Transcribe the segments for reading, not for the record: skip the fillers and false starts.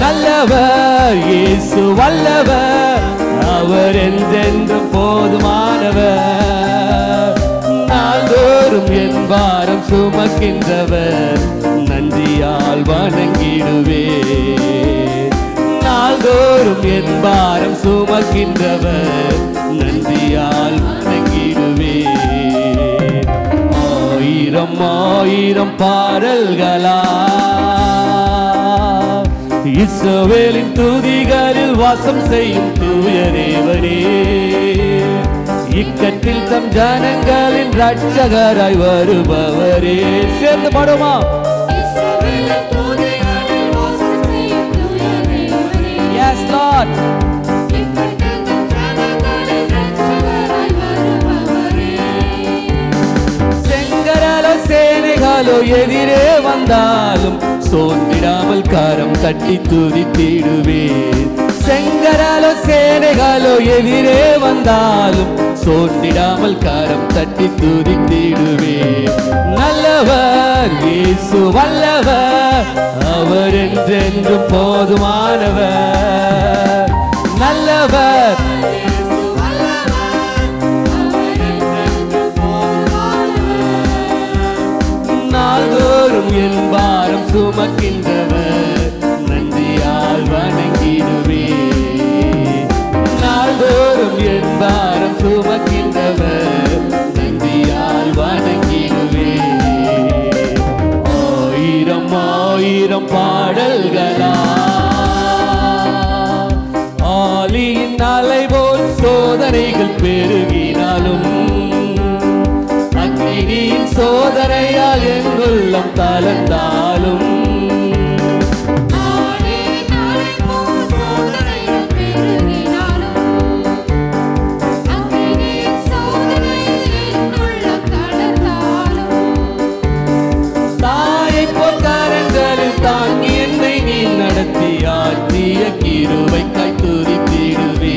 நல்லவர் இயேசு வல்லவர், அவர் என்றென்றும் போதுமானவர். நாள்தோறும் என் பாரம் சுமக்கின்றவர், நன்றியால் வணங்கிடுவே. நாள்தோறும் என் பாரம் சுமக்கின்றவர், நன்றியால் வணங்கிடுவே. ஆயிரம் ஆயிரம் பாடல்களா இஸ்ரவேலின் துதிகளில் வாசம் செய்யும் தூய தேவனே, இக்கட்டில் தம் ஜனங்களின் ரட்சகராய் வருபவரே. சேர்ந்து பாடுமா? Yes Lord. செங்கடலோ சேனைகளோ எதிரே வந்தாலும் சோர்ந்திடாமல் கரம் தட்டி துதித்திடுவே. செங்கடலோ சேனைகளோ எதிரே வந்தாலும் சோர்ந்திடாமல் கரம் தட்டி துதித்திடுவே. நல்லவர் இயேசு வல்லவர், அவர் என்றென்றும் போதுமானவர். நல்லவர் நாள்தோறும் என் பாரம் சுமக்கின்றவர், நன்றியால் வணங்கிடுவே. நாள்தோறும் என் பாரம் சுமக்கின்றவர், நன்றியால் வணங்கிடுவே. ஆயிரம் ஆயிரம் பாடல்களா ஆலியின் அலைபோல் சோதனைகள் பெருகினாலும், அக்கினியின் சோதனையால் என் உள்ளம் தளர்ந்தாலும், தாயை போல் கரங்களில் தாங்கி என்னை நீ நடத்தி ஆற்றிய கிருபைக்காய் துதித்திடுவே.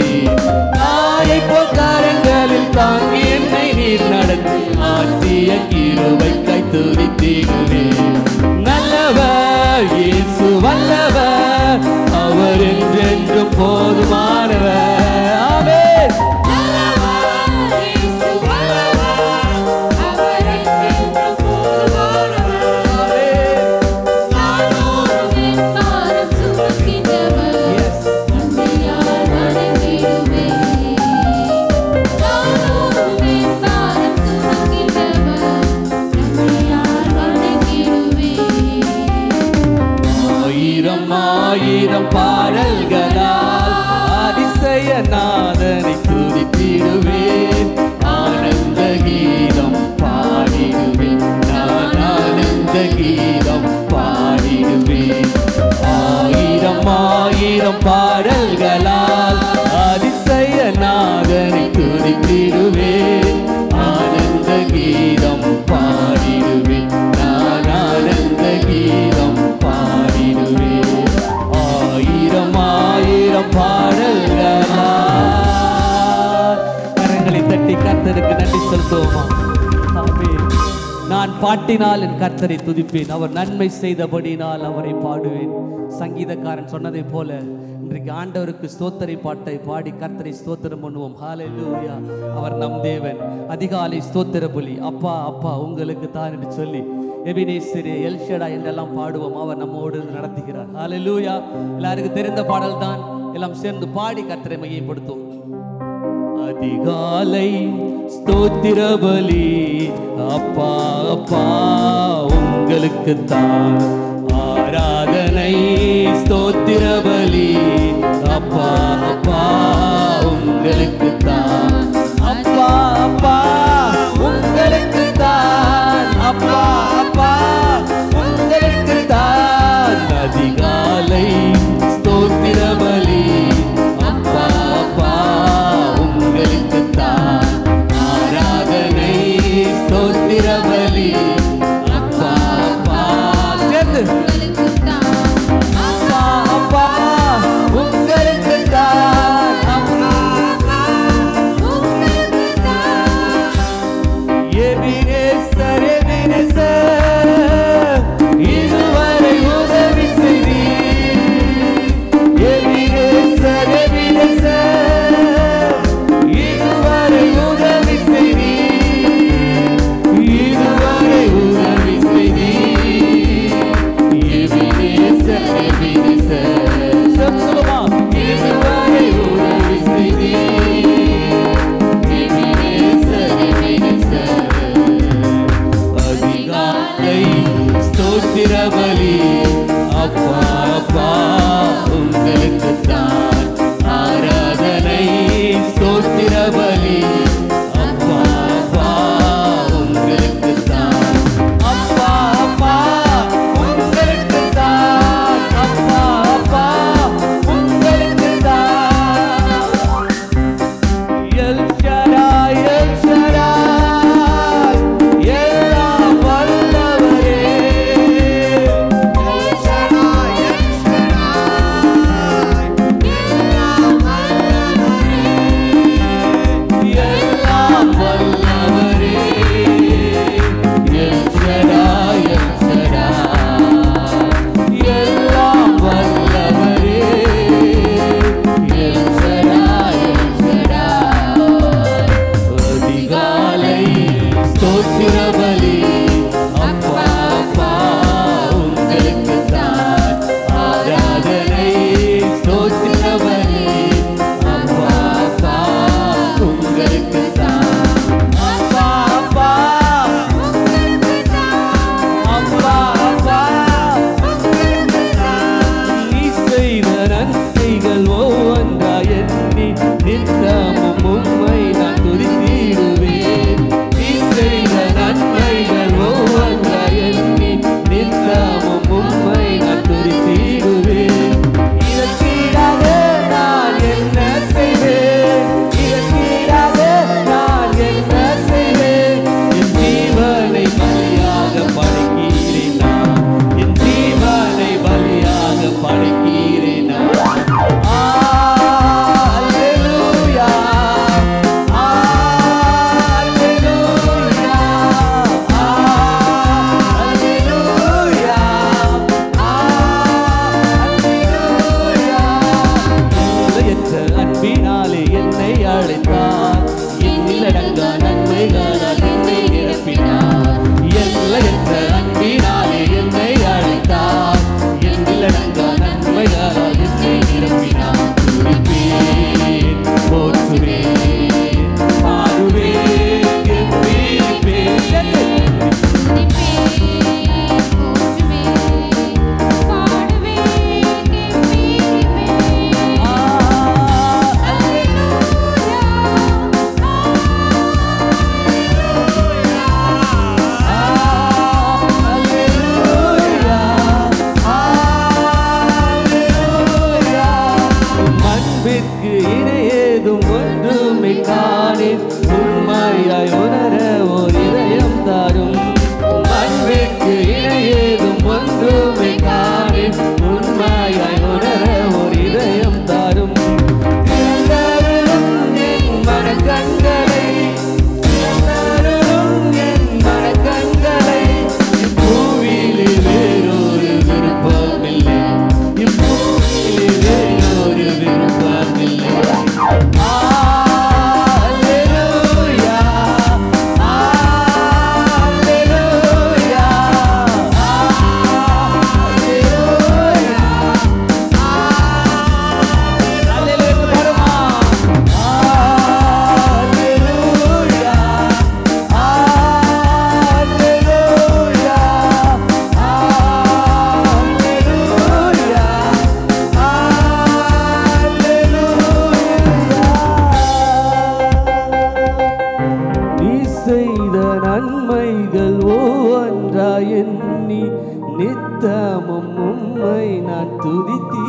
தாயை போல் கரங்களில் தாங்கி என்னை நீ நடத்தி ஆற்றிய கிருபைக்காய் துதித்திடுவே. நல்லவர் இயேசு வல்லவர், அவர் என்றென்றும் போதுமானவர். ஆமென். ஆயிரம் பாடல்களால் அதிசய நாதனை துதித்திடுவேன். ஆனந்த கீதம் பாடிடுவேன், நான் ஆனந்த கீதம் பாடிடுவேன். ஆயிரம் ஆயிரம் பாடல்களால் அதிசய நாதனை துதித்திடுவேன். ஆனந்த கீதம் பாடிடுவேன், நான் ஆனந்த கீதம் பாடிடுவேன். ஆயிரம் ஆயிரம் பாடல்களா. கரங்களை தட்டி கர்த்தருக்கு நன்றி செலுத்துவோமா? நான் பாட்டினால் என் கர்த்தரை துதிப்பேன், அவர் நன்மை செய்தபடினால் அவரை பாடுவேன். சங்கீதக்காரன் சொன்னதை போல இன்றைக்கு ஆண்டவருக்கு ஸ்தோத்திரை பாட்டை பாடி கர்த்தரை ஸ்தோத்திரம் பண்ணுவோம். ஹல்லேலூயா. அவர் நம் தேவன். அதிகாலை ஸ்தோத்திர பலி. அப்பா அப்பா உங்களுக்கு தான் என்று சொல்லி எபினேசரே எல்ஷடா என்றெல்லாம் பாடுவோம். அவர் நம்மோடு நடத்துகிறார். ஹல்லேலூயா. எல்லாருக்கும் தெரிந்த பாடல் தான், எல்லாம் சேர்ந்து பாடி கர்த்தரை மையப்படுத்தும். அதிகாலை ஸ்தோத்திர பலி. அப்பா அப்பா உங்களுக்கு தான் ஆராதனை. ஸ்தோத்திர பலி. அப்பா அப்பா உங்களுக்கு தான். அப்பா அப்பா உங்களுக்கு தான். அப்பா அப்பா உங்களுக்கு தான். அதிகாலை ஸ்தோத்திர பலி. அப்பா அப்பா உங்களுக்கு தான் ஆராதனை. ஸ்தோத்திர பலி. அப்பா அப்பா சேர்ந்து அப்பா அப்பா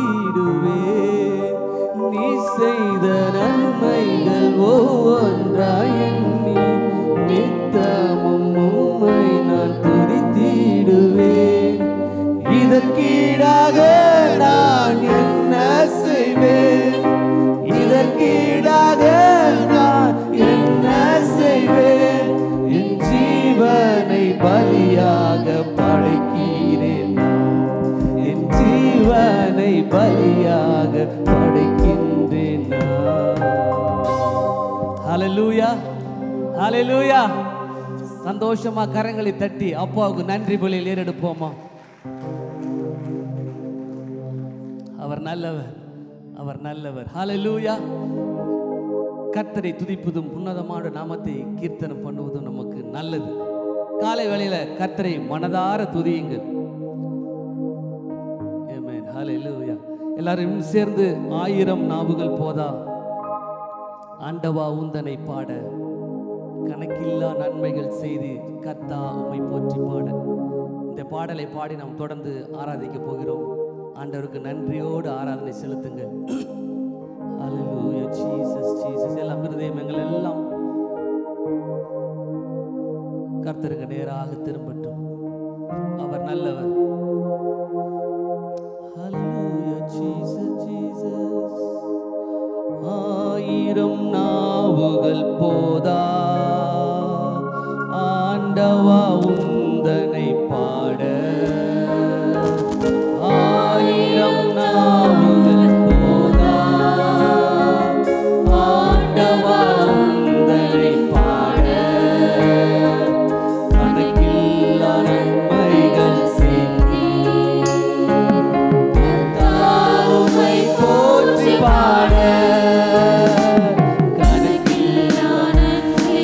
துதித்திடுவேன். நீ செய்த நன்மைகள் ஒவ்வொன்றாய் எண்ணி நித்தமும் உம்மை நான் துதித்திடுவேன். இதற்கீடாக நான் என்ன செய்வேன்? இதற்கீடாக நான் என்ன செய்வேன்? என் ஜீவனை பலியாக படைக்கிறேன். என் ஜீவனை பலியாக படைக்கின்றேன். ஹல்லேலூயா, ஹல்லேலூயா. சந்தோஷமா கரங்களை தட்டி அப்பாவுக்கு நன்றி பலியில் ஏறெடுப்போமா? அவர் நல்லவர், அவர் நல்லவர். ஹல்லேலூயா. கர்த்தரை துதிப்பதும் உன்னதமான நாமத்தை கீர்த்தனம் பண்ணுவதும் நமக்கு நல்லது. காலை வேளையில கர்த்தரை மனதார துதியுங்கள். ஆமென். ஹல்லேலூயா. எல்லாரும் சேர்ந்து 1000 நாவுகள் போதா ஆண்டவா உந்தனை பாட, கணக்கில்லா நன்மைகள் செய்து கர்த்தா உம்மை போற்றி பாட. இந்த பாடலை பாடி நாம் தொடர்ந்து ஆராதிக்க போகிறோம். ஆண்டவருக்கு நன்றியோடு ஆராதனை செலுத்துங்கள். ஹல்லேலூயா. Jesus Jesus. எல்லாம் இருதயங்கள் எல்லாம் கர்த்தருக்கு நேராக திரும்பட்டும். அவர் நல்லவர். ஹல்லேலூயா. Jesus Jesus. 1000 நாவுகள் போதா ஆண்டவா உந்தனை பாட. 1000 நாவுகள் போதா ஆண்டவா உந்தனை பாட. கணக்கில்லா நன்மைகள் செய்தி உம்மை போற்றி பாட. கணக்கில்லா நன்மைகள்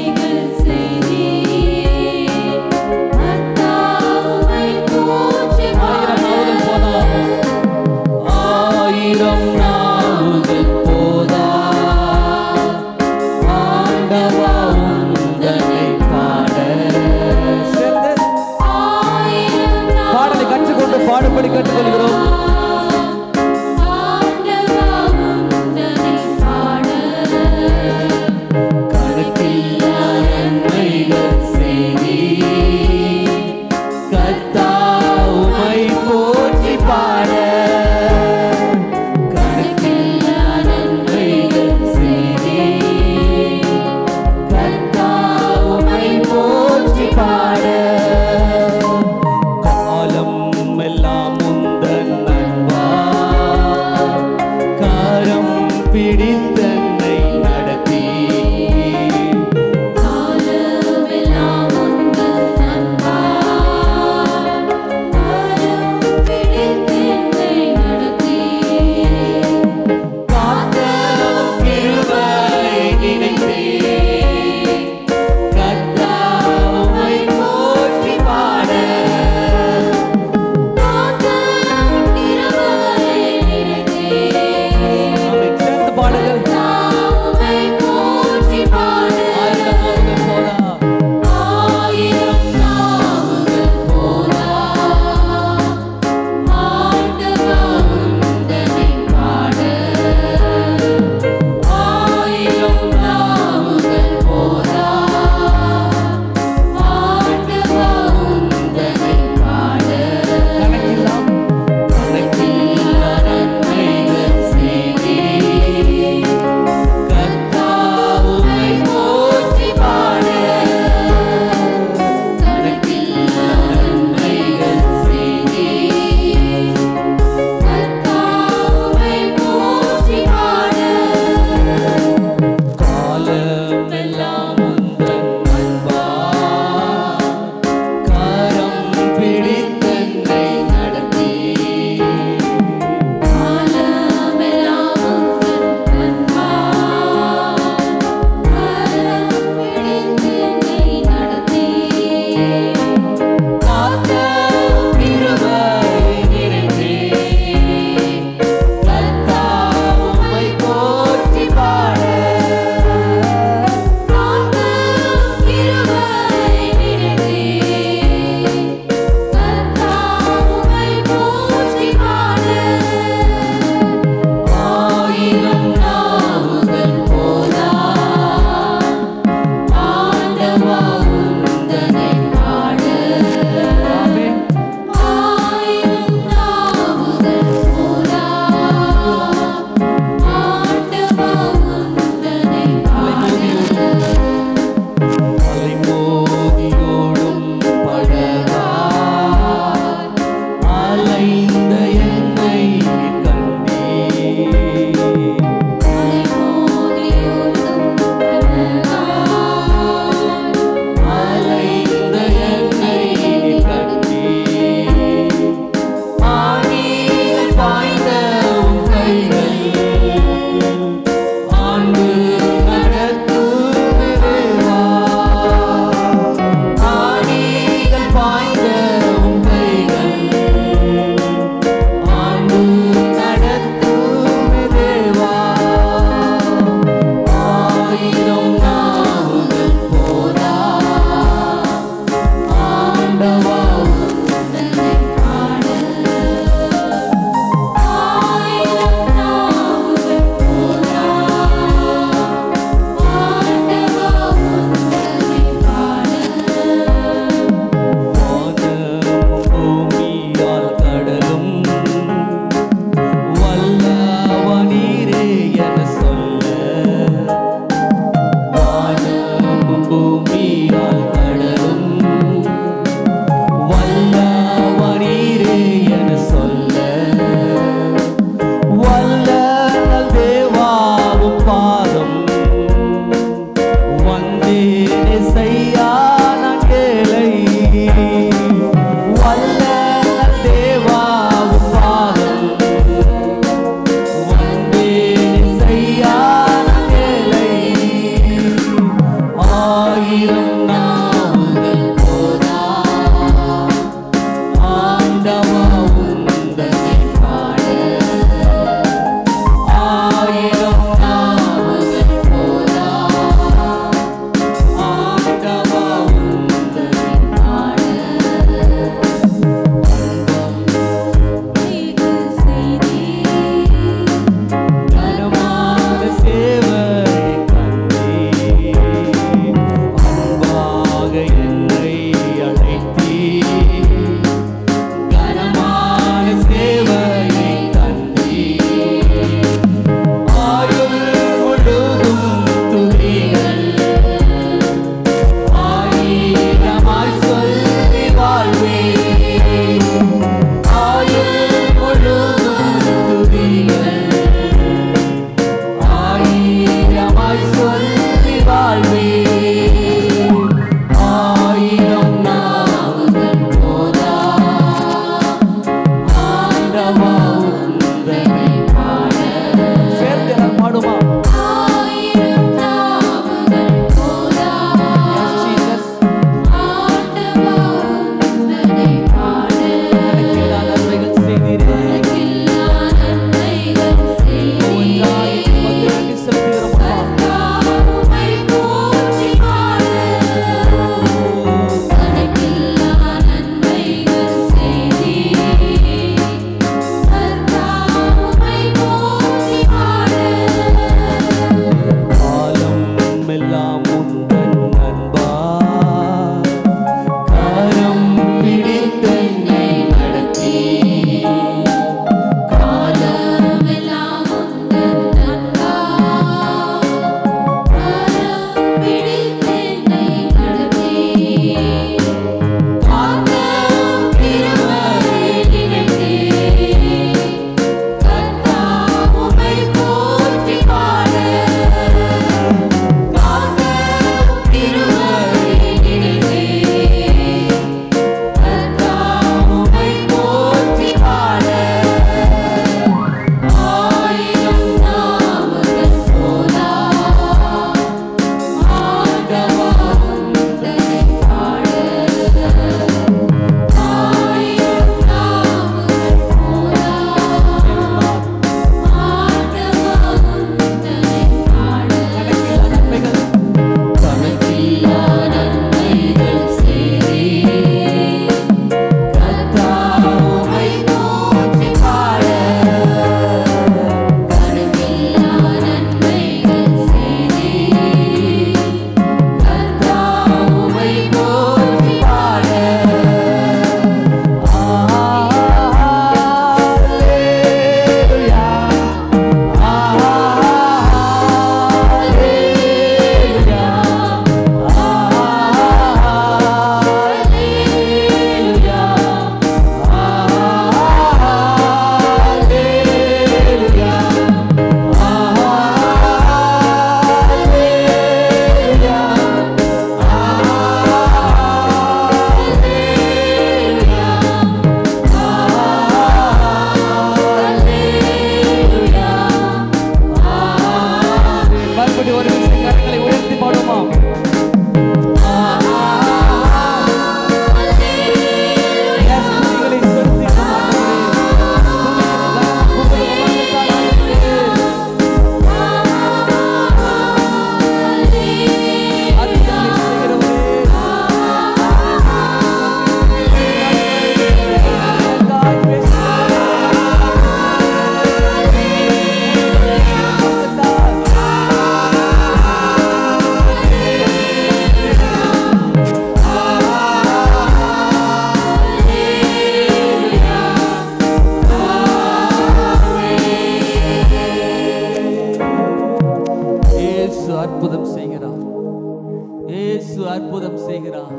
அற்புதம் செய்கிறார்.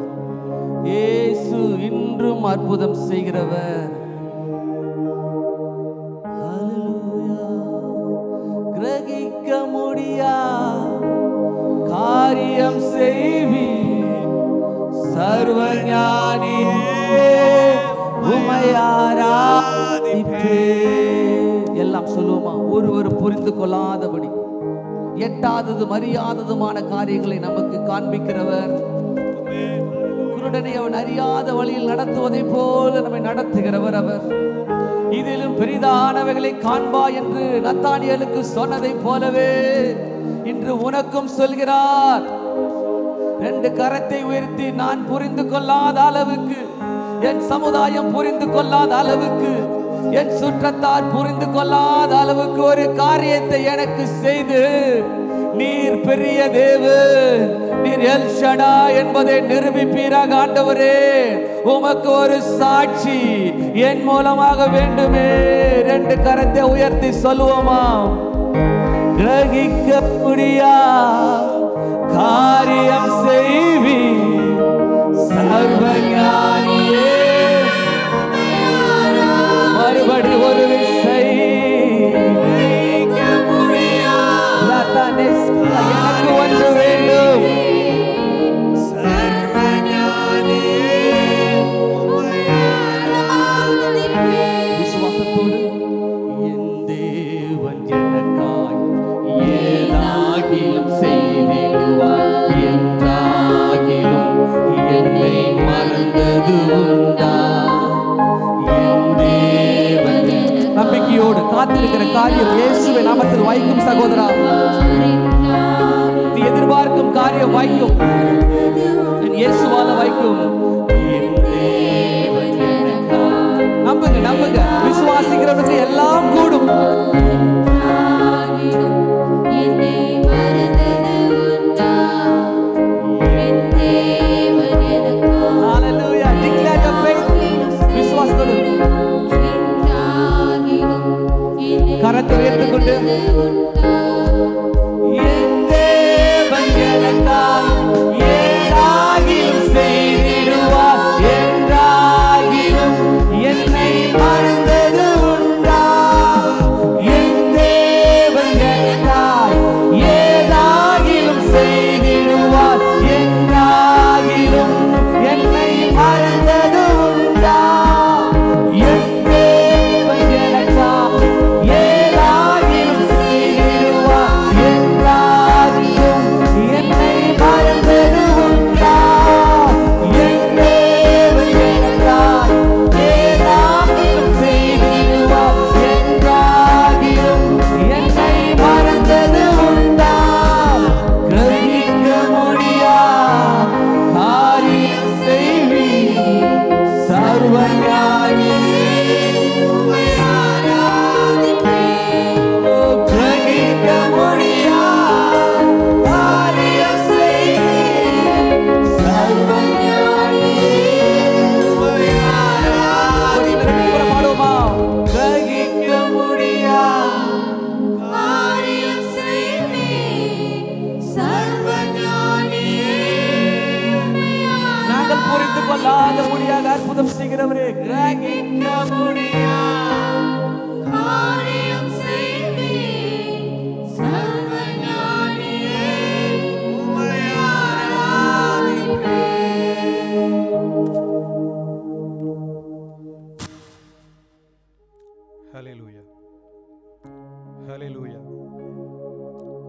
இயேசு இன்றும் அற்புதம் செய்கிறவர். கிரகிக்க முடியா காரியம் செய்வீர் சர்வஞானியே உம்மை ஆராதிப்பேன். எல்லாம் சொல்லுவோமா? ஒருவர் புரிந்து கொள்ளாதபடி எட்டாததும் அறியாததுமான காரியங்களை நமக்கு காண்பிக்கிறவர். குருடனை அவன் அறியாத வழியில் நடத்துவதை போல நம்மை நடத்துகிறவர் அவர். இதிலும் பெரிதானவைகளை காண்பா என்று நத்தானியேலுக்கு சொன்னதை போலவே இன்று உனக்கும் சொல்கிறார். 2 கரத்தை உயர்த்தி, நான் புரிந்து கொள்ளாத அளவுக்கு, என் சமுதாயம் புரிந்து கொள்ளாத அளவுக்கு, என் சுற்றத்தார் புரிந்து கொள்ளாத அளவுக்கு ஒரு காரியத்தை எனக்கு செய்து, நீர் பெரிய தேவன், நீர் எல் ஷடா என்பதை நிரூபிப்பீராக ஆண்டவரே. உமக்கு ஒரு சாட்சி என் மூலமாக வேண்டுமே. 2 கரத்தை உயர்த்தி சொல்லுவோமா? கிரகிக்க முடியா காரியம் செய்வி சர்வஞானியே. மறுபடி ஒரு விசை எனக்கு ஒன்று வேண்டும். விசுவாசத்தோடு என் தேவன் எனக்காய் ஏதாகிலும் செய்திடுவார் என்றாகிலும் என்னை மறந்தது உண்டா? என் தேவன் நம்பிக்கையோடு காத்திருக்கிற காரியம் இயேசுவை நாமத்தில் வாய்க்கும். சகோதரா, நீ எதிர்பார்க்கும் காரியம் வாய்க்கும். இயேசுவால வாய்க்கும். நம்புங்க, நம்புங்க. விசுவாசிக்கிறவனுக்கு எல்லாம் கூடும். Hallelujah. Declare your faith. விசுவாசத்தோடு கரத்தை உயர்த்திக்கொண்டு என் தேவன் எனக்காய் ஏதாகிலும் செய்திடுவார் என்றாகிலும் என்னை மறந்தது உண்டா? என் தேவன் எனக்காய் ஏதாகிலும் செய்திடுவார் என்றாகிலும் என்னை மறந்தது உண்டா? என் தேவன் எனக்காய் ஏதாகிலும் செய்திடுவார் என்றாகிலும் என்னை மறந்தது உண்டா? என் தேவன் எனக்காய் ஏதாகிலும் செய்திடுவார் என்றாகிலும் என்னை மறந்தது உண்டா? கிரகிக்க முடியா காரியம் செய்வீர் சர்வஞானியே உம்மை ஆராதிப்பேன். கிரகிக்க முடியா காரியம் செய்வீர் சர்வஞானியே உம்மை ஆராதிப்பேன். பாடுவோமா? கிரகிக்க முடியா காரியம் செய்வீர் சர்வஞானியே உம்மை நாங்கள் புரிந்து கொள்ளாத முடியாத அற்புதம் செய்கிறவரே, கிரகிக்க முடியா காரியம் செய்வீர் சர்வஞானியே உம்மை ஆராதிப்பேன். Hallelujah. Hallelujah.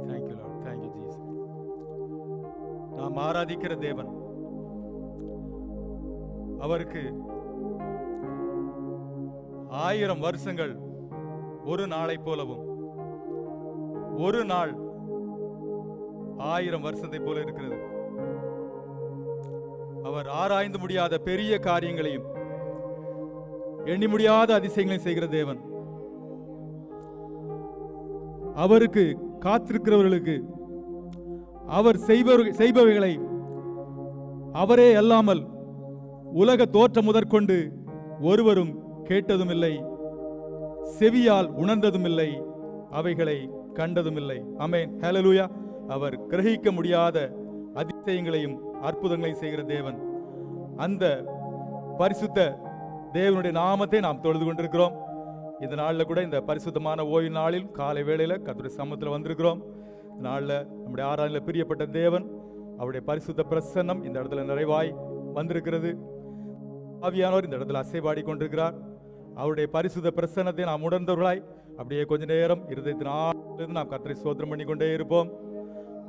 Thank you, Lord. Thank you, Jesus. நாம் ஆராதிக்கிற தேவன், அவருக்கு 1000 வருஷங்கள் ஒரு நாளை போலவும், ஒரு நாள் 1000 வருஷத்தை போல இருக்கிறது. அவர் ஆராய்ந்து முடியாத பெரிய காரியங்களையும் எண்ணி முடியாத அதிசயங்களையும் செய்கிற தேவன். அவருக்கு காத்திருக்கிறவர்களுக்கு அவர் செய்பவைகளை அவரே அல்லாமல் உலக தோற்றம் முதற்கொண்டு ஒருவரும் கேட்டதும் இல்லை, செவியால் உணர்ந்ததும் இல்லை, அவைகளை கண்டதும் இல்லை. ஆமென். ஹல்லேலூயா. அவர் கிரகிக்க முடியாத அதிசயங்களையும் அற்புதங்களை செய்கிற தேவன். அந்த பரிசுத்த தேவனுடைய நாமத்தை நாம் தொழுது கொண்டிருக்கிறோம். இந்த நாளில் கூட இந்த பரிசுத்தமான ஓய்வு நாளில் காலை வேளையில் கர்த்தருடைய சமூகத்தில் வந்திருக்கிறோம். இந்த நாளில் நம்முடைய ஆராதனையில் பிரியப்பட்ட தேவன், அவருடைய பரிசுத்த பிரசன்னம் இந்த இடத்துல நிறைவாய் வந்திருக்கிறது. ஆவியானவர் இந்த இடத்துல அசைவாடி கொண்டிருக்கிறார். அவருடைய பரிசுத்த பிரசன்னத்தை நாம் உணர்ந்தவர்களாய் அப்படியே கொஞ்ச நேரம் இருதயத்தினால் நாம் கர்த்தரை ஸ்தோத்திரம் பண்ணி கொண்டே இருப்போம்.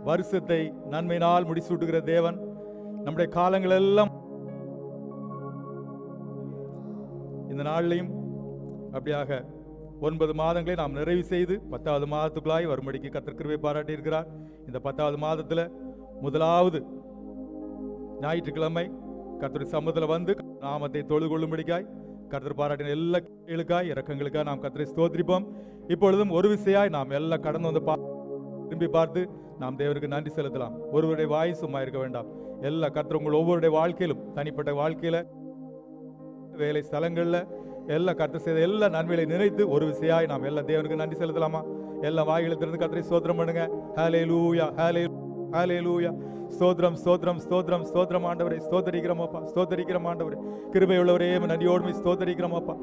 வருஷத்தை நன்மையினால் முடிசூட்டுகிற தேவன், நம்முடைய காலங்கள் எல்லாம் இந்த நாளிலையும் அப்படியாக 9 மாதங்களை நாம் நிறைவு செய்து 10வது மாதத்துக்குள்ளாய் வரும்படிக்கு கர்த்தர் கிருபை பாராட்டி இருக்கிறார். இந்த 10வது மாதத்தில் முதலாவது ஞாயிற்றுக்கிழமை கர்த்தருடைய சமூகத்தில் வந்து நாமத்தை தொழுது கொள்ளும்படிக்காய் கர்த்தர் பாராட்டின எல்லா கேளுக்காய் இரக்கங்களுக்காய் நாம் கர்த்தரை ஸ்தோத்திரிப்போம். இப்பொழுதும் ஒரு விசையாய் நாம் எல்லாம் கடந்து வந்து திரும்பி பார்த்து நாம் தேவனுக்கு நன்றி செலுத்தலாம். ஒருவருடைய வாய் சும்மா இருக்க வேண்டாம். எல்லா கர்த்தர் உங்கள் ஒவ்வொருடைய வாழ்க்கையிலும், தனிப்பட்ட வாழ்க்கையில, வேலை ஸ்தலங்கள்ல எல்லா கர்த்தர் செய்த எல்லா நன்மைகளை நினைத்து ஒரு விசையாய் நாம் எல்லா தேவனுக்கு நன்றி செலுத்தலாமா? எல்லா வாய்களை திறந்து கர்த்தரை ஸ்தோத்திரம் பண்ணுங்க. ஹல்லேலூயா, ஹல்லேலூயா. ஸ்தோத்திரம், ஸ்தோத்திரம், ஸ்தோத்திரம், ஸ்தோத்திரம் ஆண்டவரே. ஸ்தோத்திரிக்கிறோம் அப்பா, ஸ்தோத்திரிக்கிறோம் ஆண்டவரே. கிருபை உள்ளவரே, நன்றியோடு ஸ்தோத்திரிக்கிறோம் அப்பா,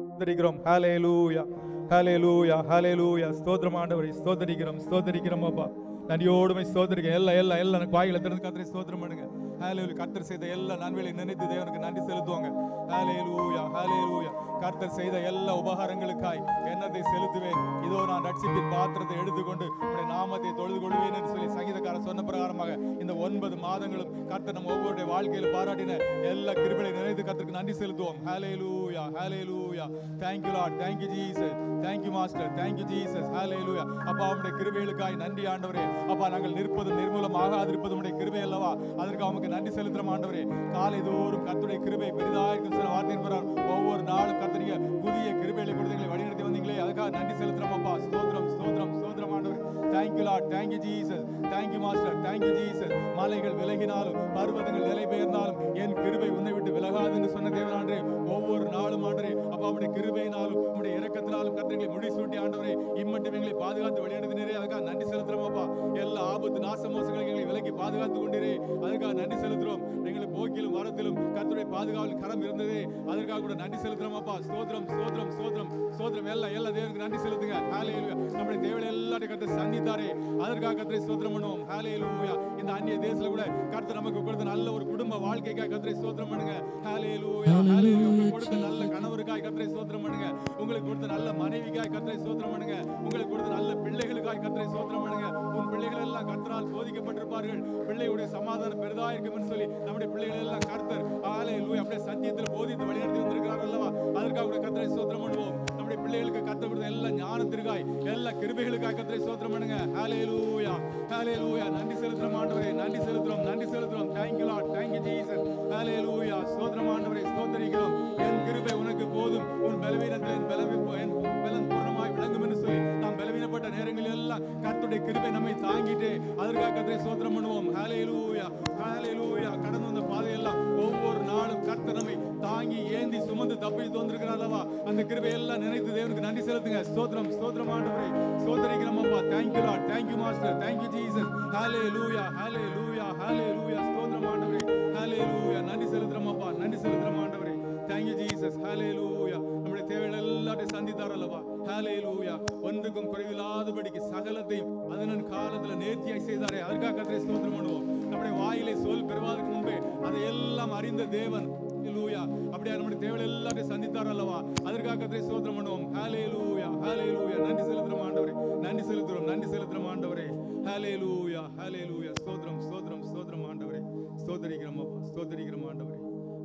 ஸ்தோத்திரிக்கிறோம். ஹல்லேலூயா, ஹல்லேலூயா, ஹல்லேலூயா. ஸ்தோத்திரம் ஆண்டவரே, ஸ்தோத்திரிக்கிறோம், ஸ்தோத்திரிக்கிறோம் அப்பா, நன்றியோடு ஸ்தோத்திரிக்கிறோம். எல்லா வாய்களை திறந்து கர்த்தரை ஸ்தோத்திரம் பண்ணுங்க. ஹல்லேலூயா. கர்த்தர் செய்த எல்லா நன்மைகளை நினைத்து தேவனுக்கு நன்றி செலுத்துவாங்க. ஹல்லேலூயா, ஹல்லேலூயா. கர்த்தர் செய்த எல்லா உபகாரங்களுக்காய் என்னத்தை செலுத்துவேன்? இதோ நான் ரட்சிப்பின் பாத்திரத்தை எடுத்துக்கொண்டு உடைய நாமத்தை தொழுது கொள்வேன் என்று சொல்லி சங்கீதக்காரர் சொன்ன பிரகாரமாக இந்த 9 மாதங்களும் கர்த்தர் நம்ம ஒவ்வொருடைய வாழ்க்கையில் பாராட்டின எல்லா கிருபைகளை நினைத்து கர்த்தருக்கு நன்றி செலுத்துவோம். ஹல்லேலூயா, ஹல்லேலூயா. Thank you Lord, thank you Jesus, thank you Master, thank you Jesus. ஹல்லேலூயா. அப்பா, உம்முடைய கிருபைகளுக்காய் நன்றி ஆண்டவரே. அப்பா, நாங்கள் நிற்பதும் நிர்மூலமாகாதிருப்பதும் உம்முடைய கிருபை அல்லவா? அதற்கு அவனுக்கு நன்றி செலுத்துறோம் ஆண்டவரே. காலை தோறும் கர்த்தருடைய கிருபை பெரிதாக இருக்கும் சொன்ன வார்த்தையின் பிரகாரம் ஒவ்வொரு நாளும் கர்த்தருடைய புதிய கிருபைகளை கொடுத்தீங்களே, வழிநடத்தி வந்தீங்களே, அதுக்காக நன்றி செலுத்துறோம் அப்பா. ஸ்தோத்திரம், ஸ்தோத்திரம், ஸ்தோத்திரம் ஆண்டவரே. Thank you Lord, thank you Jesus, thank you Master, thank you Jesus. மலைகள் விலகினாலும் பர்வதங்கள் நிலை பெயர்ந்தாலும் என் கிருபை உன்னை விட்டு விலகாது என்று சொன்ன தேவன் ஆண்டவரே. ஒவ்வொரு நாளும் ஆண்டவரே அப்பா, உம்முடைய கிருபையினாலும் உம்முடைய இரக்கத்தினாலும் கர்த்தர்களை முடிசூட்டி ஆண்டவரே இம்மட்டும் எங்களை பாதுகாத்து வழிநடத்தினீரே, அதுக்காக நன்றி செலுத்துறோம் அப்பா. எல்லா ஆபத்து நாச மோசங்களை எங்களை விலக்கி பாதுகாத்து கொண்டீரே, அதுக்காக நன்றி செலுத்துறோம். எங்களை போக்கிலும் வரத்திலும் கர்த்தருடைய பாதுகாவல் கரம் இருந்ததே, அதற்காக கூட நன்றி செலுத்துறோம் அப்பா. ஸ்தோத்திரம், ஸ்தோத்திரம், ஸ்தோத்திரம், ஸ்தோத்திரம். எல்லா தேவனுக்கு நன்றி செலுத்துங்க. ஹல்லேலூயா. நம்முடைய தேவையை எல்லாத்தையும் கர்த்தர் சந்தித்தாரே, அதற்காக கர்த்தரை ஸ்தோத்திரம் பண்ணுவோம். ஹல்லேலூயா. இந்த அந்நிய தேசத்துல கூட கர்த்தர் நமக்கு கொடுத்த நல்ல ஒரு குடும்ப வாழ்க்கைக்காக கர்த்தரை ஸ்தோத்திரம் பண்ணுங்க. ஹல்லேலூயா, ஹல்லேலூயா. உங்களுக்கு கொடுத்த நல்ல கணவருக்காக கர்த்தரை ஸ்தோத்திரம் பண்ணுங்க. உங்களுக்கு கொடுத்த நல்ல மனைவிக்காக கர்த்தரை ஸ்தோத்திரம் பண்ணுங்க. உங்களுக்கு கொடுத்த நல்ல பிள்ளைகளுக்காக கர்த்தரை ஸ்தோத்திரம் பண்ணுங்க. உன் பிள்ளைகள் எல்லாம் கர்த்தரால் போதிக்கப்பட்டிருப்பார்கள், பிள்ளையுடைய சமாதானம் பெரிதா இருக்கும் சொல்லி நம்முடைய பிள்ளைகள் எல்லாம் கர்த்தர் ஹல்லேலூயா அப்படியே சத்தியத்தில் போதித்து வழிநடத்தி வந்திருக்கிறார் அல்லவா? அதற்காக கூட கர்த்தரை ஸ்தோத்திரம் பண்ணுவோம். நம்முடைய பிள்ளைகளுக்கு கர்த்தர் கொடுத்த எல்லா ஞானத்திற்காய் எல்லா கிருபைகளுக்காக கர்த்தரை ஸ்தோத்திரம் பண்ணுங்க. ஹல்லேலூயா, ஹல்லேலூயா. நன்றி செலுத்துறோம் ஆண்டவரே, நன்றி செலுத்துறோம், நன்றி செலுத்துறோம். Thank you Lord, thank you Jesus. ஹல்லேலூயா. ஸ்தோத்திரம் ஆண்டவரே, ஸ்தோத்திரிக்கிறோம். என் கிருபை உனக்கு போதும், உன் பலவீனத்தில் என் பலன் பூர்ணமாய் விளங்கும் என்று சொல்லி நாம் பலவீனப்பட்ட நேரங்களில் எல்லாம் கர்த்தருடைய கிருபை நம்மை தாங்கிட்டு அதற்காக கர்த்தரை ஸ்தோத்திரம் பண்ணுவோம். ஹல்லேலூயா, ஹல்லேலூயா. கடந்து வந்த பாதையெல்லாம் ஒவ்வொரு நாளும் கர்த்தர் நம்மை தாங்கி ஏந்தி சுமந்து தப்பித்து வந்திருக்கிறார் அல்லவா? அந்த கிருபை எல்லாம் நினைத்து தேவனுக்கு நன்றி செலுத்துங்க. ஸ்தோத்திரம், ஸ்தோத்திரம் ஆண்டவரே. ஸ்தோத்திரிக்கிறோம் அப்பா. Thank you Lord, thank you Master, thank you Jesus. Hallelujah, hallelujah, ஹல்லேலூயா. ஸ்தோத்திரம் ஆண்டவரே. ஹல்லேலூயா. நன்றி செலுத்துறோம் அப்பா, நன்றி செலுத்துறோம் ஆண்டவரே. Thank you Jesus. ஹல்லேலூயா. நம்முடைய தேவைகள் எல்லாத்தையும் சந்தித்தார் அல்லவா? ஹல்லேலூயா. ஒன்றுக்கும் குறைவில்லாதபடிக்கு சகலத்தையும் அதன் காலத்துல நேர்த்தியாய் செய்தாரே, அதற்காக கர்த்தரை ஸ்தோத்திரம் பண்ணுவோம். நம்முடைய வாயிலை சொல் பெறுவதற்கு முன்பே அதையெல்லாம் அறிந்த தேவன் ஹல்லேலூயா அப்படியே நம்முடைய தேவைகள் எல்லாத்தையும் சந்தித்தார் அல்லவா? அதற்காக கர்த்தரை ஸ்தோத்திரம் பண்ணுவோம். ஹல்லேலூயா, ஹல்லேலூயா. நன்றி செலுத்துறோம் ஆண்டவரே, நன்றி செலுத்துறோம், நன்றி செலுத்துறோம் ஆண்டவரே. ஹல்லேலூயா, ஹல்லேலூயா. ஸ்தோத்திரம், ஸ்தோத்திரம், ஸ்தோத்திரம் ஆண்டவரே. ஸ்தோத்திரிக்கிறோம் அப்பா, ஸ்தோத்திரிக்கிறோம் ஆண்டவரே.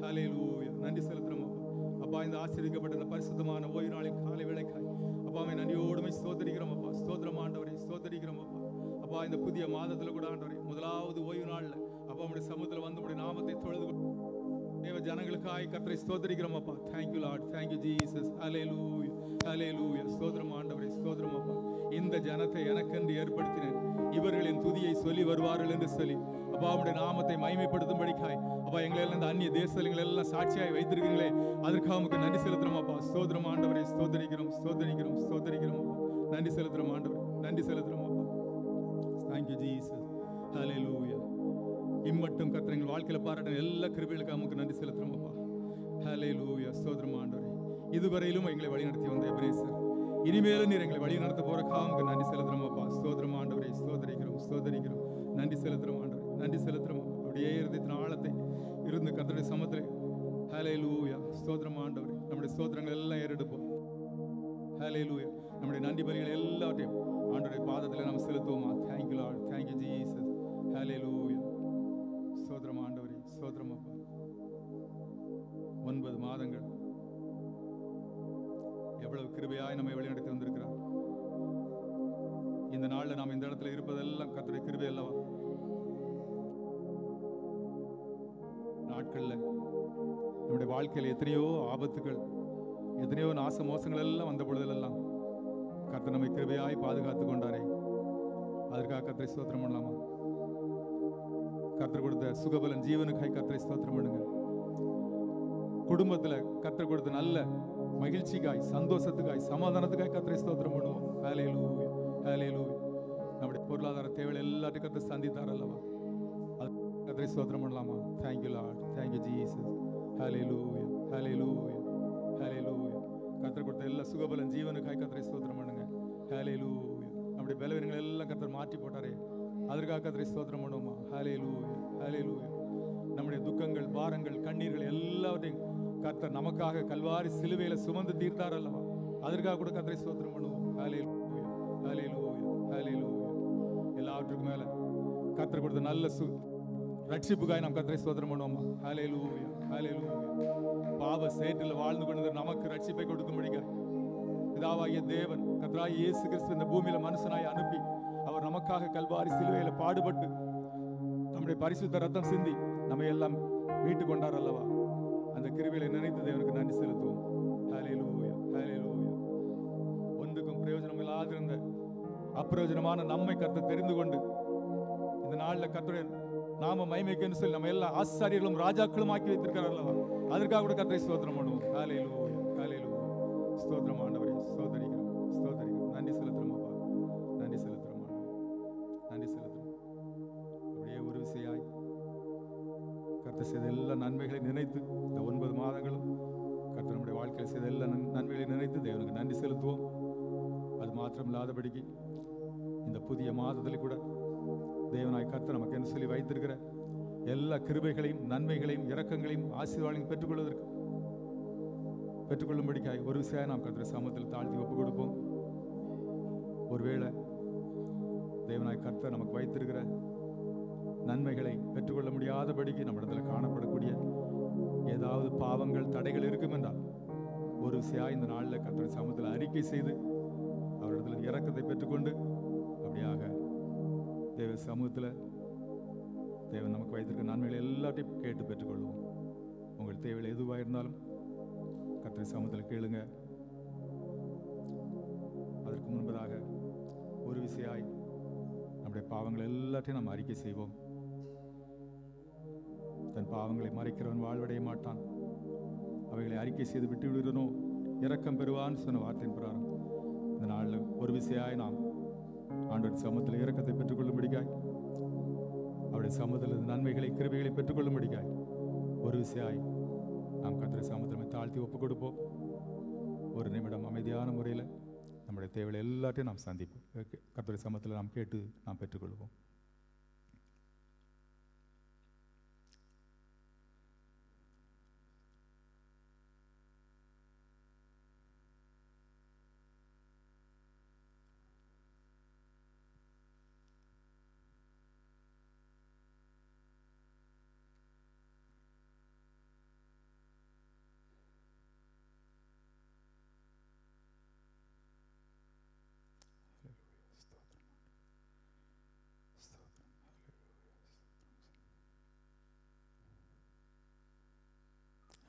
ஹல்லேலூயா. நன்றி செலுத்துறோம் அப்பா. அப்பா, இந்த ஆசீர்வதிக்கப்பட்ட இந்த பரிசுத்தமான ஓய்வு நாளின் காலை வேளைக்காய் அப்பாவை நன்றியோடுமை ஸ்தோத்திரிக்கிறோம் அப்பா. ஸ்தோத்திரம் ஆண்டவரே, ஸ்தோத்திரிக்கிறோம் அப்பா. அப்பா, இந்த புதிய மாதத்துல கூட ஆண்டவரே முதலாவது ஓய்வு நாள்ல அப்பா உடைய சமூகத்துல வந்து உடைய நாமத்தை தொழுது தேவ ஜனங்களுக்காய் கர்த்தரை ஸ்தோத்திரிக்கிறோம் அப்பா. Thank you Lord, thank you Jesus. ஹல்லேலூயா, ஹல்லேலூயா. ஸ்தோத்திரம் ஆண்டவரே, ஸ்தோத்திரம் அப்பா. இந்த ஜனத்தை எனக்கென்று ஏற்படுத்தினேன், இவர்களின் துதியை சொல்லி வருவார்கள் என்று சொல்லி அப்பா உடைய நாமத்தை மகிமைப்படுத்தும்படிக்காய் அப்பா எங்களை எல்லாம் இந்த அந்நிய தேசங்களை எல்லாம் சாட்சியாய் வைத்திருக்கீங்களே, அதற்காக உமக்கு நன்றி செலுத்துறோம் அப்பா. ஸ்தோத்திரம் ஆண்டவரே, ஸ்தோத்திரிக்கிறோம், ஸ்தோத்திரிக்கிறோம், ஸ்தோத்திரிக்கிறோம் அப்பா. நன்றி செலுத்துறோம் ஆண்டவரே, நன்றி செலுத்துறோம் அப்பா. Thank you Jesus. Hallelujah, இம்மட்டும் கர்த்தர் எங்கள் வாழ்க்கையில் பாராட்டின எல்லா கிருபைகளுக்கு நமக்கு நன்றி செலுத்துறோம் அப்பா. ஹல்லேலூயா. ஸ்தோத்திரம் ஆண்டவரே. இதுவரையிலும் எங்களை வழிநடத்தி வந்த எபிரேசர், இனிமேலும் நீர் எங்களை வழி நடத்த போறதுக்காக நமக்கு நன்றி செலுத்துறோம் அப்பா. ஸ்தோத்திரம் ஆண்டவரே. ஸ்தோதரிக்கிறோம் நன்றி செலுத்துறோம் ஆண்டவரே. நன்றி செலுத்துறோம். அப்படியே இருதயத்தின் ஆழத்தை இருந்து கர்த்தருடைய சமத்திலே ஹல்லேலூயா. ஸ்தோத்திரம் ஆண்டவரே. நம்முடைய ஸ்தோத்திரங்கள் எல்லாம் ஏறெடுப்போம். ஹல்லேலூயா. நம்முடைய நன்றி பலிகள் எல்லாத்தையும் ஆண்டவருடைய பாதத்தில் நம்ம செலுத்துவோமா. Thank you Lord. Thank you Jesus. Hallelujah. ஸ்தோத்திரம் ஆண்டவரே. ஸ்தோத்திரம் அப்பா. 9 மாதங்கள் எவ்வளவு கிருபையாய் நம்மை வழிநடத்தி வந்திருக்கிறார். இந்த நாள்ல நாம் இந்த இடத்துல இருப்பதெல்லாம் கர்த்தருடைய கிருபை அல்லவா. நாட்கள்ல நம்முடைய வாழ்க்கையில் எத்தனையோ ஆபத்துகள், எத்தனையோ நாச மோசங்கள் எல்லாம் வந்த பொழுதெல்லாம் கர்த்தர் நம்மை கிருபையாய் பாதுகாத்து கொண்டாரே. அதற்காக கர்த்தரை ஸ்தோத்திரம் பண்ணலாமா? கர்த்தர் கொடுத்த சுகபலன் ஜீவனுக்காய் கர்த்தரை ஸ்தோத்திரம் பண்ணுங்க. குடும்பத்துல கர்த்தர் கொடுத்த நல்ல மகிழ்ச்சிக்காய், சந்தோஷத்துக்காய், சமாதானத்துக்காய் கர்த்தரை ஸ்தோத்திரம் பண்ணுவோம். ஹல்லேலூயா. ஹல்லேலூயா. நம்முடைய பொருளாதார தேவைகள் எல்லாத்தையும் கர்த்தர் சந்தித்தார் அல்லவா. கர்த்தரை ஸ்தோத்திரம் பண்ணலாமா? Thank you Lord. Thank you Jesus. Hallelujah. Hallelujah. Hallelujah. கர்த்தர் கொடுத்த எல்லா சுகபலன் ஜீவனுக்காய் கர்த்தரை ஸ்தோத்திரம் பண்ணுங்க. ஹல்லேலூயா. நம்முடைய பலவீனங்கள் எல்லாம் கர்த்தர் மாற்றி போட்டாரே, அதற்காக கர்த்தரை ஸ்தோத்திரம் பண்ணுவோமா. ஹல்லேலூயா. ஹல்லேலூயா. நம்முடைய துக்கங்கள், பாரங்கள், கண்ணீர்கள் எல்லாவற்றையும் கர்த்தர் நமக்காக கல்வாரி சிலுவையில சுமந்து தீர்த்தார் அல்லவா. அதற்காக கூட கர்த்தரை ஸ்தோத்திரம் பண்ணுவோம். ஹல்லேலூயா. ஹல்லேலூயா. ஹல்லேலூயா. எல்லாவற்றுக்கும் மேல கர்த்தர் கொடுத்த நல்ல ரட்சிப்புக்காய் நாம் கர்த்தரை ஸ்தோத்திரம் பண்ணுவோமா. ஹல்லேலூயா. ஹல்லேலூயா. பாவ சேற்றில் வாழ்ந்து கொண்டு நமக்கு ரட்சிப்பை கொடுக்கும்படிக்காய் பிதாவாகிய தேவன் கர்த்தராகிய இயேசு கிறிஸ்து இந்த பூமியில மனுஷனாய் அனுப்பி அவர் நமக்காக கல்வாரி சிலுவையில பாடுபட்டு நம்முடைய பரிசுத்த ரத்தம் சிந்தி நம்ம எல்லாம் மீட்டு கொண்டார் அல்லவா. அந்த கிருபையை நினைத்து தேவனுக்கு நன்றி செலுத்துவோம். ஹல்லேலூயா. ஹல்லேலூயா. ஒன்றுக்கும் பிரயோஜனம் இல்லாதிருந்த அப்பிரயோஜனமான நம்மை கர்த்தர் தெரிந்து கொண்டு இந்த நாள்ல கர்த்தருடைய நாம மகிமைக்குன்னு சொல்லி நம்ம எல்லா ஆசாரியர்களும் ராஜாக்களும் ஆக்கி வைத்திருக்கிறார் அல்லவா. அதற்காக கூட கர்த்தரை ஸ்தோத்திரம் பண்ணுவோம். ஹல்லேலூயா. ஹல்லேலூயா. ஸ்தோத்திரம் ஆண்டவரே. ஸ்தோத்திரிக்கிறோம். நன்றி செலுத்துறோம் அப்பா. நன்றி செலுத்துறோம் ஆண்டவரே. நன்றி செலுத்துறோம். அப்படியே ஒரு விசையாய் கர்த்தர் செய்த எல்லா நன்மைகளை நினைத்து இந்த 9 மாதங்களும் கர்த்தர் நம்முடைய வாழ்க்கையில் செய்த எல்லா நன்மைகளை நினைத்து தேவனுக்கு நன்றி செலுத்துவோம். அது மாத்திரம் இல்லாதபடிக்கு இந்த புதிய மாதத்தில் கூட தேவனாய் கர்த்தர் நமக்கு என்ன சொல்லி வைத்திருக்கிற எல்லா கிருபைகளையும், நன்மைகளையும், இரக்கங்களையும், ஆசீர்வாதங்களையும் பெற்றுக்கொள்ளும்படிக்காய் ஒரு விஷயம் நாம் கர்த்தரை சமூகத்தில் தாழ்த்தி ஒப்பு கொடுப்போம். ஒருவேளை தேவனாய் கர்த்தர் நமக்கு வைத்திருக்கிற நன்மைகளை பெற்றுக்கொள்ள முடியாதபடிக்கு நம்ம இடத்துல காணப்படக்கூடிய ஏதாவது பாவங்கள், தடைகள் இருக்கும் என்றால் ஒரு விஷயம் இந்த நாளில் கர்த்தருடைய சமூகத்தில் அறிக்கை செய்து அவரிடத்தில் இரக்கத்தை பெற்றுக்கொண்டு அப்படியாக தேவ சமூகத்தில் தேவன் நமக்கு வைத்திருக்க நன்மைகளை எல்லாத்தையும் கேட்டு பெற்றுக்கொள்வோம். உங்கள் தேவைகள் எதுவாக இருந்தாலும் கர்த்தருடைய சமூகத்தில் கேளுங்க. அதற்கு முன்பதாக ஒரு விசையாய் நம்முடைய பாவங்கள் எல்லாத்தையும் நாம் அறிக்கை செய்வோம். தன் பாவங்களை மறைக்கிறவன் வாழ்வடைய மாட்டான், அவைகளை அறிக்கை செய்து விட்டு விடுகிறனோ இரக்கம் பெறுவான்னு சொன்ன வார்த்தையின் பிரகாரம் இந்த நாளில் ஒரு விசையாய் நாம் ஆண்டவருடைய சமூகத்தில் இரக்கத்தை பெற்றுக்கொள்ளும்படிக்காய், அவருடைய சமூகத்தில் நன்மைகளை, கிருபைகளை பெற்றுக்கொள்ளும்படிக்காய் ஒரு விசையாய் நாம் கர்த்தருடைய சமூகத்தில் தாழ்த்தி ஒப்புக் கொடுப்போம். ஒரு நிமிடம் அமைதியான முறையில் நம்முடைய தேவைகளை எல்லாத்தையும் நாம் சந்திப்போம். கர்த்தருடைய சமூகத்தில் நாம் கேட்டு நாம் பெற்றுக்கொள்வோம்.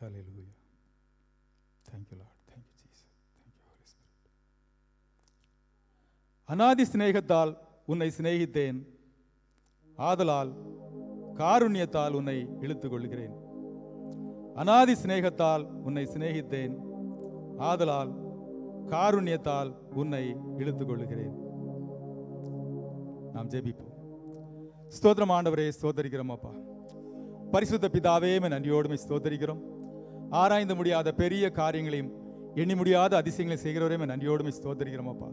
Hallelujah. Thank you, Lord. Thank you, Jesus. Thank you, Holy Spirit. அநாதி சிநேகத்தால் உன்னை சிநேகித்தேன், ஆதலால் காருண்யத்தால் உன்னை இழுத்துக் கொள்கிறேன். அநாதி சிநேகத்தால் உன்னை சிநேகித்தேன், ஆதலால் காருண்யத்தால் உன்னை இழுத்துக் கொள்கிறேன். நாம் ஜெபிப்போம். ஸ்தோத்திரம் ஆண்டவரே, ஸ்தோத்தரிக்கிறோம் அப்பா. பரிசுத்த பிதாவே, நன்றியோடுமை ஸ்தோத்தரிக்கிறோம். ஆராய்ந்து முடியாத பெரிய காரியங்களையும் எண்ணி முடியாத அதிசயங்களையும் செய்கிறவரே நன்றியோடுமை ஸ்தோத்தரிக்கிறோம் அப்பா.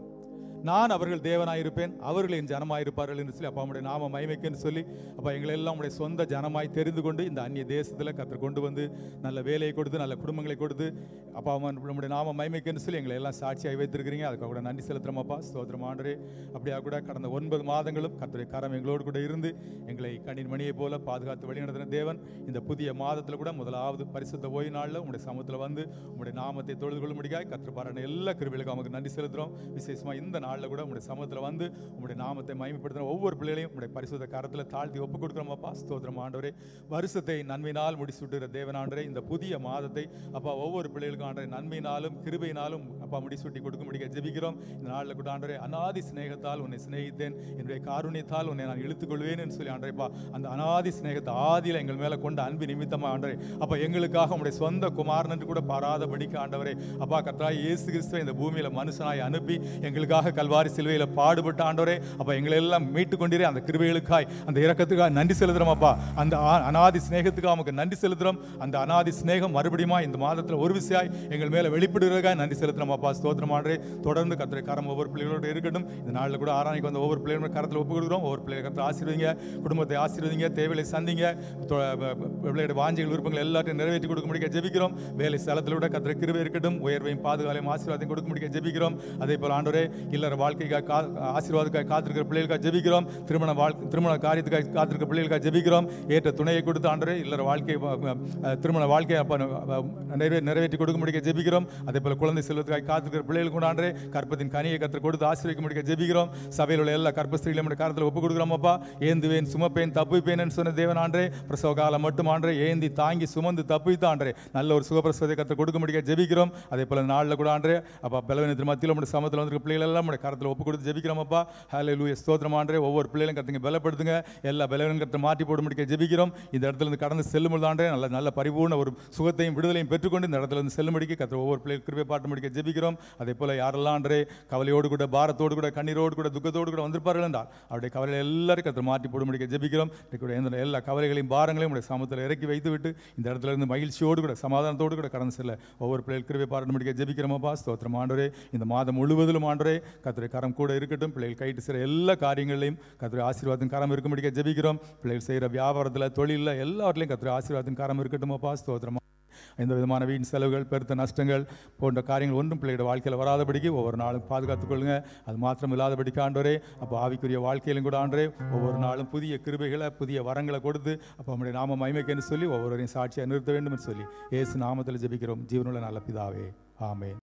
நான் அவர்கள் தேவனாயிருப்பேன், அவர்கள் என் ஜனமாயிருப்பார்கள் என்று சொல்லி அப்பா உடைய நாம மகிமைக்குன்னு சொல்லி அப்பா எங்களை எல்லாம் உடைய சொந்த ஜனமாய் தெரிந்து கொண்டு இந்த அந்நிய தேசத்தில் கர்த்தர் கொண்டு வந்து நல்ல வேலையை கொடுத்து நல்ல குடும்பங்களை கொடுத்து அப்பா நம்முடைய நாம மகிமைக்குன்னு சொல்லி எங்களை எல்லாம் சாட்சியாகி வைத்திருக்கிறீங்க. அதுக்காக கூட நன்றி செலுத்துறோம் அப்பா. ஸ்தோத்திரம் ஆண்டவரே. அப்படியா கூட கடந்த 9 மாதங்களும் கர்த்தருடைய கரம் எங்களோடு கூட இருந்து எங்களை கண்ணின் மணியை போல பாதுகாத்து வழிநடத்தின தேவன் இந்த புதிய மாதத்தில் கூட முதலாவது பரிசுத்த ஓய்வு நாளில் உங்களுடைய சமூகத்தில் வந்து உங்களுடைய நாமத்தை தொழுது கொள்ள முடியாது கர்த்தர் பாராட்டின எல்லா கிருபைகளுக்கும் நமக்கு நன்றி செலுத்துகிறோம். விசேஷமாக இந்த நாளில் கூட உங்களுடைய சமூகத்தில் வந்து உங்களுடைய நாமத்தை மகிமைப்படுத்துகிற ஒவ்வொரு பிள்ளைகளையும் உங்களுடைய பரிசுத்த கரத்தில் தாழ்த்தி ஒப்புக் கொடுக்குறோம் அப்பா. ஸ்தோத்திரம் ஆண்டவரே. வருஷத்தை நன்மையினால் முடிசூட்டுகிற தேவனாண்டரே, இந்த புதிய மாதத்தை அப்பா ஒவ்வொரு பிள்ளைகளுக்கும் ஆண்டரை நன்மையினாலும் கிருபையினாலும் அப்பா முடிசூட்டி கொடுக்க முடிய ஜெபிக்கிறோம். இந்த நாளில் கூட ஆண்டரே, அநாதி சிநேகத்தால் உன்னை சிநேகித்தேன், என்னுடைய காருண்யத்தால் உன்னை நான் இழுத்துக் கொள்வேன்னு சொல்லி ஆண்டரைப்பா அந்த அநாதி சிநேகத்தை ஆதியில் எங்கள் மேலே கொண்ட அன்பு நிமித்தமாக ஆண்டரே அப்பா எங்களுக்காக உங்களுடைய சொந்த குமாரன் என்று கூட பாராதபடிக்கு ஆண்டவரே அப்பா கர்த்தராகிய இயேசு கிறிஸ்துவை இந்த பூமியில் மனுஷனாய் அனுப்பி எங்களுக்காக கல்வாரி சிலுவையில் பாடுபட்ட ஆண்டவரே அப்பா எங்களை எல்லாம் மீட்டு கொண்டிரே அந்த கிருபைகளுக்காய் அந்த இரக்கத்துக்காக நன்றி செலுத்துறோம் அப்பா. அந்த அநாதி சிநேகத்துக்காக நமக்கு நன்றி செலுத்துறோம். அந்த அநாதி சிநேகம் மறுபடியும் இந்த மாதத்தில் ஒரு விஷயம் எங்கள் மேலே வெளிப்படுகிறதுக்காக நன்றி செலுத்துறோம் அப்பா. ஸ்தோத்திரம் ஆண்டவரே. தொடர்ந்து கர்த்தருடைய கரம் ஒவ்வொரு பிள்ளைகளோடு இருக்கட்டும். இந்த நாளில் கூட ஆராய்ச்சி வந்த ஒவ்வொரு பிள்ளைகளோட கரத்தில் ஒப்பு கொடுக்குறோம். ஒவ்வொரு பிள்ளைகளை கர்த்தர் ஆசீர்வதிங்க, குடும்பத்தை ஆசீர்வதிங்க, தேவையை சந்திங்க, பிள்ளையோட வாஞ்சிகள் விருப்பங்கள் எல்லாத்தையும் நிறைவேற்றி கொடுக்க முடிய ஜெபிக்கிறோம். வேலை ஸ்தலத்தில் கூட கர்த்தர் கிருபை இருக்கட்டும், உயர்வையும் பாதுகாலையும் ஆசீர்வாதத்தையும் கொடுக்க முடிய ஜெபிக்கிறோம். அதே போல் ஆண்டவரே இல்லற வாழ்க்கைக்காக ஆசீர்வாதத்துக்காக காத்திருக்கிற பிள்ளைகளுக்காக ஜெபிக்கிறோம். திருமண காரியத்துக்காக காத்திருக்கிற பிள்ளைகளுக்காக ஜெபிக்கிறோம். ஏற்ற துணையை கொடுத்து ஆண்டவரே இல்லற வாழ்க்கை திருமண வாழ்க்கையை நிறைவேற்றி கொடுக்க முடிய ஜெபிக்கிறோம். அதே போல குழந்தை செல்வத்துக்காக காத்திருக்கிற பிள்ளைகளுக்கு கூட ஆண்டவரே கற்பத்தின் கனியை கர்த்தர் கொடுத்து ஆசீர்வதிக்க முடிய ஜெபிக்கிறோம். சபையில் உள்ள எல்லா கற்பஸ்திரிகளையும் காலத்தில் ஒப்புக் கொடுக்குறோம் அப்பா. ஏந்துவேன் சுமப்பேன் தப்புவிப்பேன் சொன்ன தேவன் ஆண்டரே பிரசவ காலம் மட்டும் ஆண்டரே ஏந்தி தாங்கி சுமந்து தப்புவித்து ஆண்டரே நல்ல ஒரு சுகப்பிரசவத்தை கர்த்தர் கொடுக்க முடிய ஜெபிக்கிறோம். அதே போல நாளில் கூட ஆண்டரே அப்பா பலவீனத்தின் மத்தியில் உங்களுடைய சமத்தில் வந்திருக்க பிள்ளைகள் எல்லாம் உங்களுடைய கரத்தில் ஒப்புக் கொடுத்து ஜெபிக்கிறோம் அப்பா. ஹல்லேலூயா. ஸ்தோத்திரம் ஆண்டரே. ஒவ்வொரு பிள்ளைகளும் கர்த்தங்க பலப்படுத்துங்க, எல்லா பலவீனம் கர்த்தர் மாற்றி போட முடிய ஜெபிக்கிறோம். இந்த இடத்துல இருந்து கடந்து செல்லும்போது ஆண்டரே நல்ல பரிபூர்ண ஒரு சுகத்தையும் விடுதலையும் பெற்றுக்கொண்டு இந்த இடத்துல இருந்து செல்லும்படிக்கு கர்த்தர் ஒவ்வொரு பிள்ளைகள் கிருபை பாட்டு முடிக்க ஜெபிக்கிறோம். அதே போல யாரெல்லாம் ஆண்டரே கவலையோடு கூட பாரத்தோடு கூட கண்ணீரோடு கூட துக்கத்தோடு கூட வந்திருப்பார்கள் என்றால் அவருடைய கவலையை எல்லாரும் கர்த்தர் மாற்றி போட முடிக்க ஜெபிக்கிறோம். எல்லா கவலைகளையும் பாரங்களையும் உடைய சமூகத்தில் இறக்கி வைத்து விட்டு இந்த இடத்துல இருந்து மகிழ்ச்சியோடு கூட சமாதானத்தோடு கூட கடந்து செல்ல ஒவ்வொரு பிள்ளைகள் கிருபை பாராட்ட முடிக்க ஜெபிக்கிறோமப்பா. ஸ்தோத்திரம் ஆண்டவரே. இந்த மாதம் முழுவதிலும் ஆண்டவரே கர்த்தருடைய கரம் கூட இருக்கட்டும். பிள்ளைகள் கைட்டு செய்கிற எல்லா காரியங்களையும் கர்த்தருடைய ஆசீர்வாதத்தின் கரம் இருக்க முடிக்க ஜெபிக்கிறோம். பிள்ளைகள் செய்கிற வியாபாரத்தில் தொழிலில் எல்லாவற்றிலையும் கர்த்தருடைய ஆசீர்வாதத்தின் கரம் இருக்கட்டுமப்பா. ஸ்தோத்திரம். எந்த விதமான வீண் செலவுகள் பெருத்த நஷ்டங்கள் போன்ற காரியங்கள் ஒன்றும் பிள்ளையோட வாழ்க்கையில் வராதபடிக்கு ஒவ்வொரு நாளும் பாதுகாத்துக் கொள்ளுங்க. அது மாத்திரம் இல்லாதபடிக்கு ஆண்டவரே அப்போ ஆவிக்குரிய வாழ்க்கையிலும் கூட ஆண்டவரே ஒவ்வொரு நாளும் புதிய கிருபைகளை புதிய வரங்களை கொடுத்து அப்போ நம்முடைய நாம மகிமைக்குன்னு சொல்லி ஒவ்வொருவரையும் சாட்சியாக நிறுத்த வேண்டும் என்று சொல்லி இயேசு நாமத்தில் ஜெபிக்கிறோம். ஜீவனுள்ள நல்ல பிதாவே, ஆமென்.